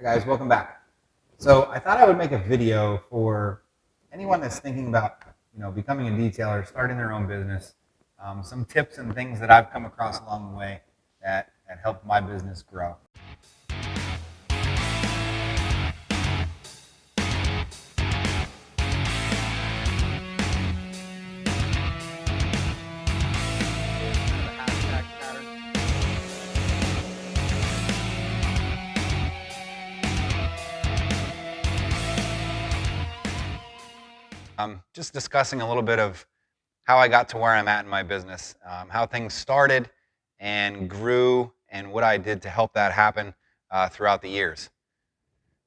Hi guys, welcome back. So I thought I would make a video for anyone that's thinking about, becoming a detailer, starting their own business. Some tips and things that I've come across along the way that helped my business grow. Just discussing a little bit of how I got to where I'm at in my business, how things started and grew, and what I did to help that happen throughout the years.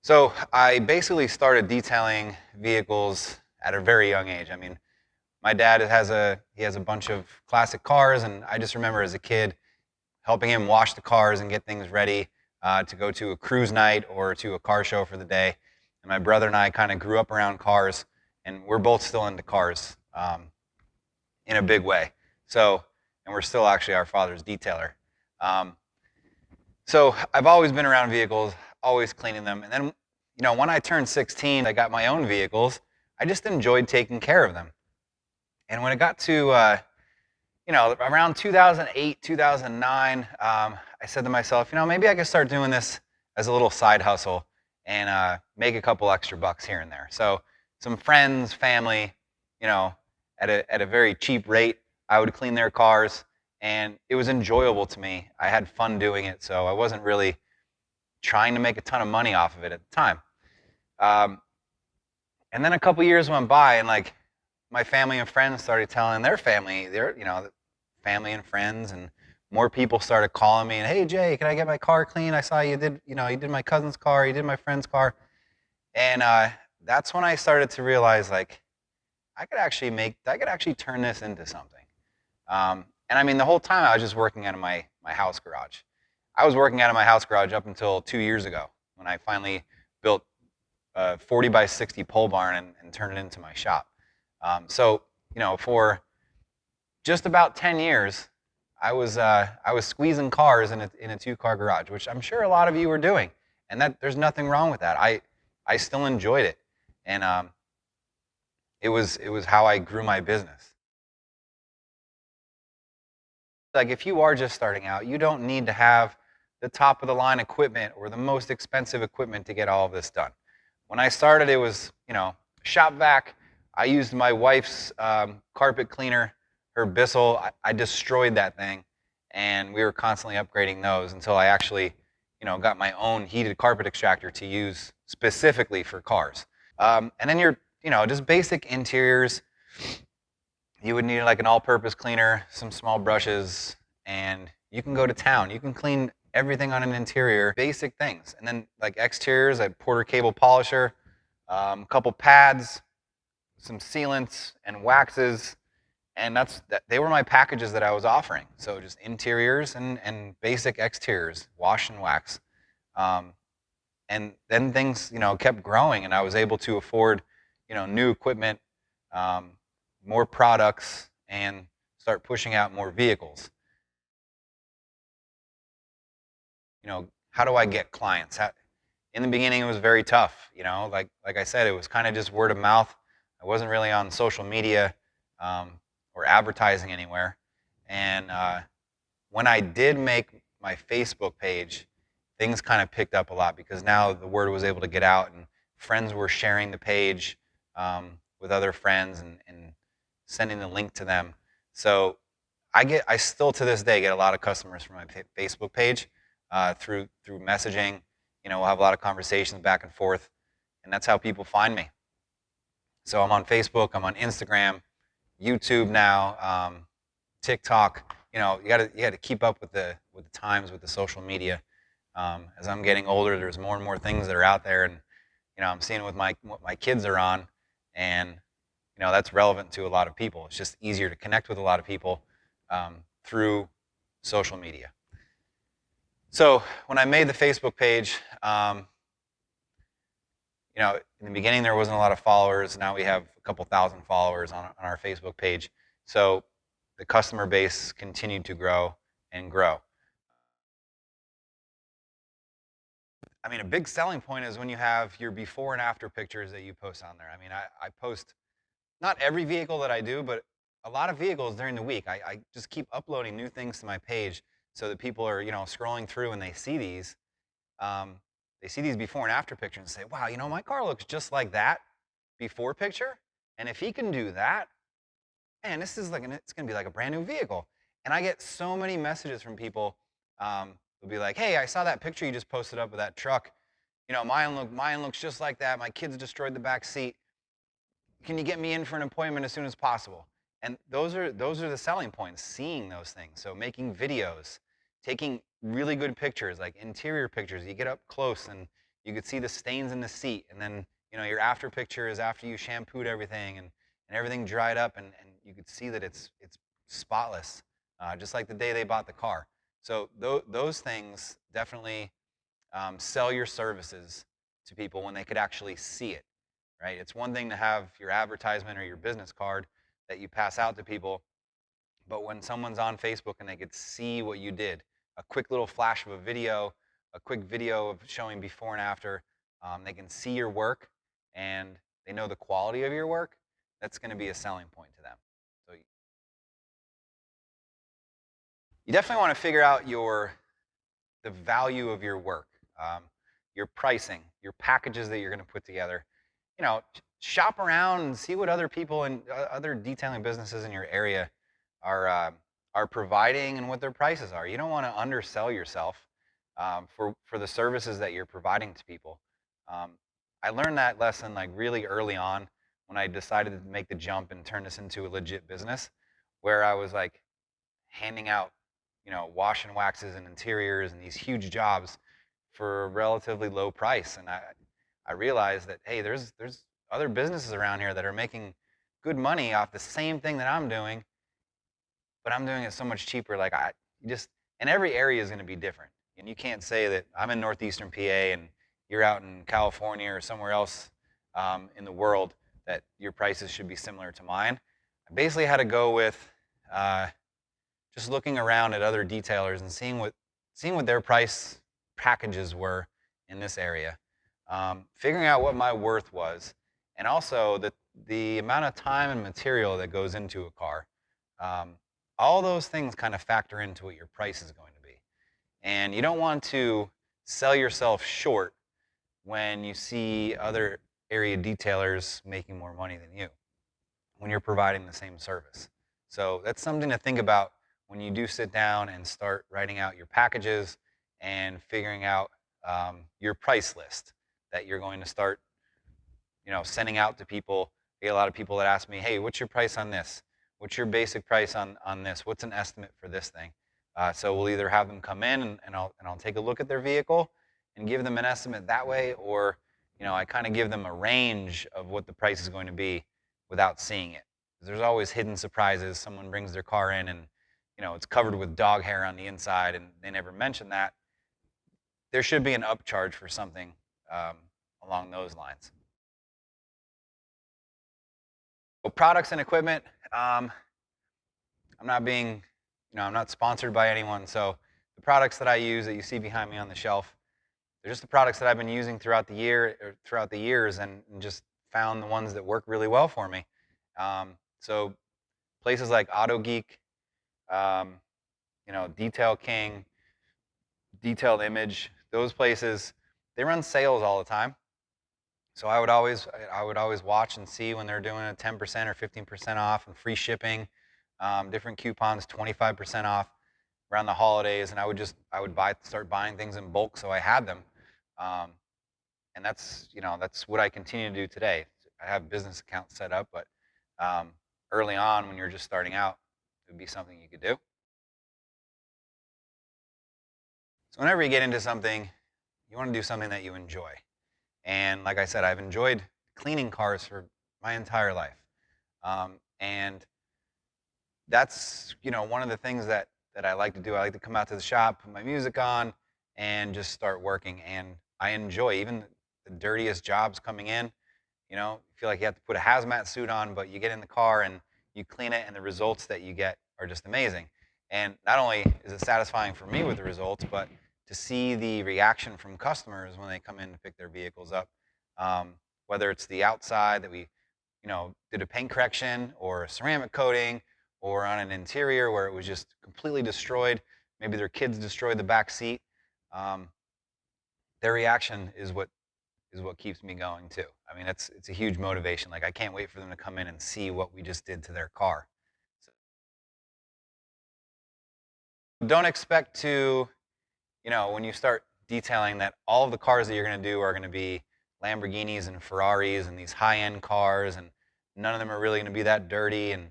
So I basically started detailing vehicles at a very young age. I mean, my dad has a bunch of classic cars, and I just remember as a kid helping him wash the cars and get things ready to go to a cruise night or to a car show for the day. And my brother and I kind of grew up around cars, and we're both still into cars in a big way. So, and we're still actually our father's detailer. Um, so I've always been around vehicles, always cleaning them. And then, when I turned 16, I got my own vehicles. I just enjoyed taking care of them. And when it got to around 2008, 2009, I said to myself, maybe I could start doing this as a little side hustle and make a couple extra bucks here and there. So some friends, family, at a very cheap rate, I would clean their cars, and it was enjoyable to me. I had fun doing it, so I wasn't really trying to make a ton of money off of it at the time. And then a couple years went by, and my family and friends started telling their family, family and friends, and more people started calling me and, hey Jay, can I get my car clean? I saw you did, you did my cousin's car, you did my friend's car. And that's when I started to realize I could actually turn this into something. And I mean, the whole time I was just working out of my house garage. I was working out of my house garage up until 2 years ago when I finally built a 40 by 60 pole barn and turned it into my shop. So, for just about 10 years, I was squeezing cars in a two-car garage, which I'm sure a lot of you were doing, and that there's nothing wrong with that. I still enjoyed it, and it was how I grew my business. Like, if you are just starting out, you don't need to have the top of the line equipment or the most expensive equipment to get all of this done. When I started, it was, shop vac. I used my wife's carpet cleaner, her Bissell. I destroyed that thing, and we were constantly upgrading those until I actually, got my own heated carpet extractor to use specifically for cars. And then just basic interiors. You would need like an all-purpose cleaner, some small brushes, and you can go to town. You can clean everything on an interior, basic things. And then like exteriors, I had Porter cable polisher, a couple pads, some sealants and waxes, and they were my packages that I was offering. So just interiors and basic exteriors, wash and wax. And then things, kept growing, and I was able to afford, new equipment, more products, and start pushing out more vehicles. How do I get clients? In the beginning, it was very tough. Like I said, it was kind of just word of mouth. I wasn't really on social media or advertising anywhere. And when I did make my Facebook page, things kind of picked up a lot because now the word was able to get out, and friends were sharing the page with other friends and sending the link to them. So I still to this day get a lot of customers from my Facebook page through messaging. We'll have a lot of conversations back and forth, and that's how people find me. So I'm on Facebook, I'm on Instagram, YouTube now, TikTok. You got to keep up with the times with the social media. As I'm getting older, there's more and more things that are out there, and I'm seeing what my kids are on, and that's relevant to a lot of people. It's just easier to connect with a lot of people through social media. So when I made the Facebook page, in the beginning there wasn't a lot of followers. Now we have a couple thousand followers on our Facebook page. So the customer base continued to grow and grow. I mean, a big selling point is when you have your before and after pictures that you post on there. I mean, I post not every vehicle that I do, but a lot of vehicles during the week. I just keep uploading new things to my page so that people are, scrolling through and um, they see these before and after pictures and say, wow, my car looks just like that before picture. And if he can do that, man, this is it's gonna be like a brand new vehicle. And I get so many messages from people who'll be like, hey, I saw that picture you just posted up of that truck. Mine looks just like that. My kids destroyed the back seat. Can you get me in for an appointment as soon as possible? And those are the selling points, seeing those things. So making videos, taking really good pictures, like interior pictures. You get up close and you could see the stains in the seat. And then, your after picture is after you shampooed everything and everything dried up and you could see that it's spotless, just like the day they bought the car. So those things definitely sell your services to people when they could actually see it, right? It's one thing to have your advertisement or your business card that you pass out to people, but when someone's on Facebook and they could see what you did, a quick little flash of a video, a quick video of showing before and after, they can see your work and they know the quality of your work, that's going to be a selling point to them. So you definitely want to figure out the value of your work, your pricing, your packages that you're going to put together. Shop around and see what other people and other detailing businesses in your area are providing and what their prices are. You don't want to undersell yourself for the services that you're providing to people. I learned that lesson like really early on when I decided to make the jump and turn this into a legit business, where I was like handing out, wash and waxes and interiors and these huge jobs for a relatively low price. And I realized that, hey, there's other businesses around here that are making good money off the same thing that I'm doing, but I'm doing it so much cheaper. Like and every area is going to be different. And you can't say that I'm in northeastern PA and you're out in California or somewhere else in the world that your prices should be similar to mine. I basically had to go with just looking around at other detailers and seeing what their price packages were in this area, figuring out what my worth was, and also the amount of time and material that goes into a car. All those things kind of factor into what your price is going to be. And you don't want to sell yourself short when you see other area detailers making more money than you when you're providing the same service. So that's something to think about when you do sit down and start writing out your packages and figuring out your price list that you're going to start, sending out to people. I get a lot of people that ask me, hey, what's your price on this? What's your basic price on this? What's an estimate for this thing? So we'll either have them come in and I'll take a look at their vehicle and give them an estimate that way, or I kind of give them a range of what the price is going to be without seeing it. There's always hidden surprises. Someone brings their car in and it's covered with dog hair on the inside and they never mention that. There should be an upcharge for something along those lines. So products and equipment, I'm not sponsored by anyone, so the products that I use that you see behind me on the shelf, they're just the products that I've been using throughout the years and just found the ones that work really well for me. So places like Auto Geek, Detail King, Detailed Image, those places, they run sales all the time. So I would always watch and see when they're doing a 10% or 15% off and free shipping, different coupons, 25% off around the holidays, and I would start buying things in bulk so I had them. And that's what I continue to do today. I have business accounts set up, but early on when you're just starting out, it would be something you could do. So whenever you get into something, you want to do something that you enjoy. And like I said, I've enjoyed cleaning cars for my entire life. And that's, one of the things that I like to do. I like to come out to the shop, put my music on, and just start working. And I enjoy even the dirtiest jobs coming in. You feel like you have to put a hazmat suit on, but you get in the car and you clean it, and the results that you get are just amazing. And not only is it satisfying for me with the results, but to see the reaction from customers when they come in to pick their vehicles up. Whether it's the outside that we did a paint correction or a ceramic coating, or on an interior where it was just completely destroyed. Maybe their kids destroyed the back seat. Their reaction is what keeps me going too. I mean, it's a huge motivation. Like, I can't wait for them to come in and see what we just did to their car. So don't expect to, when you start detailing, that all of the cars that you're going to do are going to be Lamborghinis and Ferraris and these high-end cars, and none of them are really going to be that dirty. And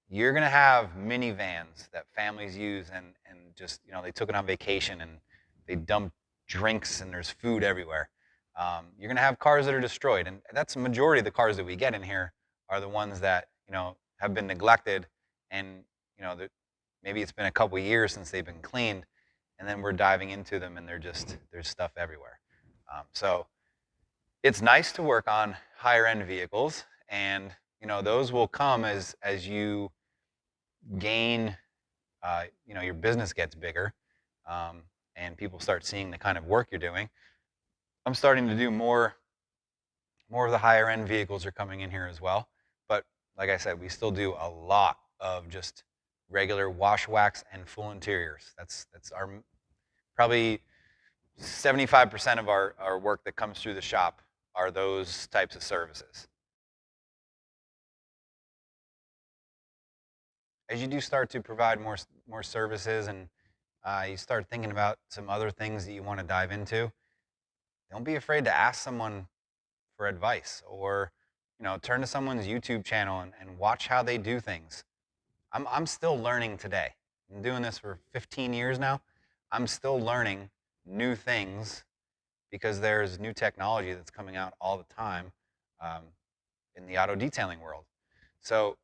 you're going to have minivans that families use, and just they took it on vacation and they dump drinks and there's food everywhere. You're going to have cars that are destroyed, and that's the majority of the cars that we get in here are the ones that have been neglected, and maybe it's been a couple years since they've been cleaned, and then we're diving into them and there's stuff everywhere. So it's nice to work on higher end vehicles, and those will come as you gain, your business gets bigger, and people start seeing the kind of work you're doing. I'm starting to do more of the higher end vehicles are coming in here as well. But like I said, we still do a lot of just regular wash, wax, and full interiors. That's our probably 75% of our work that comes through the shop are those types of services. As you do start to provide more services, and you start thinking about some other things that you want to dive into, don't be afraid to ask someone for advice, or turn to someone's YouTube channel and watch how they do things. I'm still learning today. I'm doing this for 15 years now. I'm still learning new things because there's new technology that's coming out all the time in the auto detailing world. So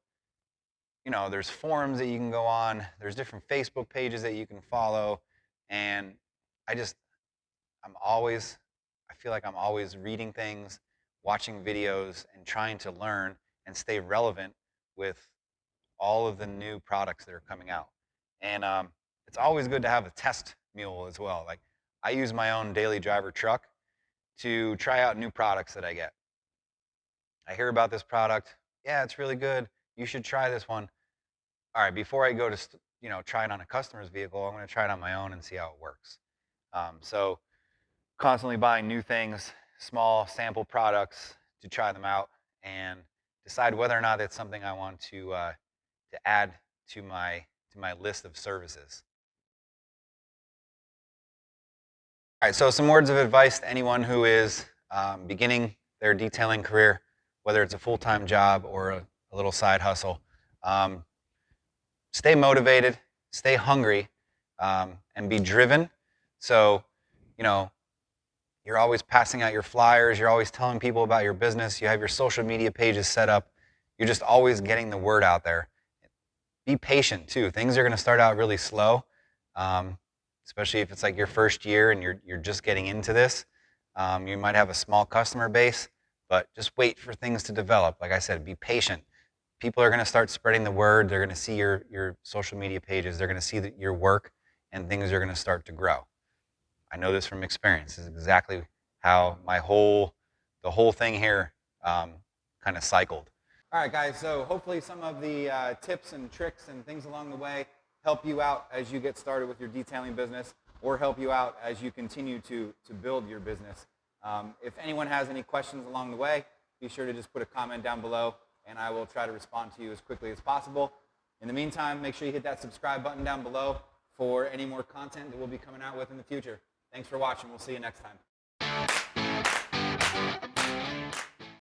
there's forums that you can go on, there's different Facebook pages that you can follow, and I feel like I'm always reading things, watching videos, and trying to learn and stay relevant with all of the new products that are coming out. And it's always good to have a test mule as well. Like, I use my own daily driver truck to try out new products that I get. I hear about this product, yeah, it's really good, you should try this one. All right, before I go to try it on a customer's vehicle, I'm going to try it on my own and see how it works. So constantly buying new things, small sample products to try them out and decide whether or not it's something I want to add to my list of services. All right, so some words of advice to anyone who is beginning their detailing career, whether it's a full-time job or a little side hustle. Stay motivated, stay hungry, and be driven. So, you're always passing out your flyers, you're always telling people about your business, you have your social media pages set up, you're just always getting the word out there. Be patient too. Things are going to start out really slow, especially if it's like your first year and you're just getting into this. You might have a small customer base, but just wait for things to develop. Like I said, be patient. People are going to start spreading the word. They're going to see your social media pages. They're going to see your work, and things are going to start to grow. I know this from experience. This is exactly how the whole thing here kind of cycled. All right, guys, so hopefully some of the tips and tricks and things along the way help you out as you get started with your detailing business, or help you out as you continue to build your business. If anyone has any questions along the way, be sure to just put a comment down below, and I will try to respond to you as quickly as possible. In the meantime, make sure you hit that subscribe button down below for any more content that we'll be coming out with in the future. Thanks for watching. We'll see you next time.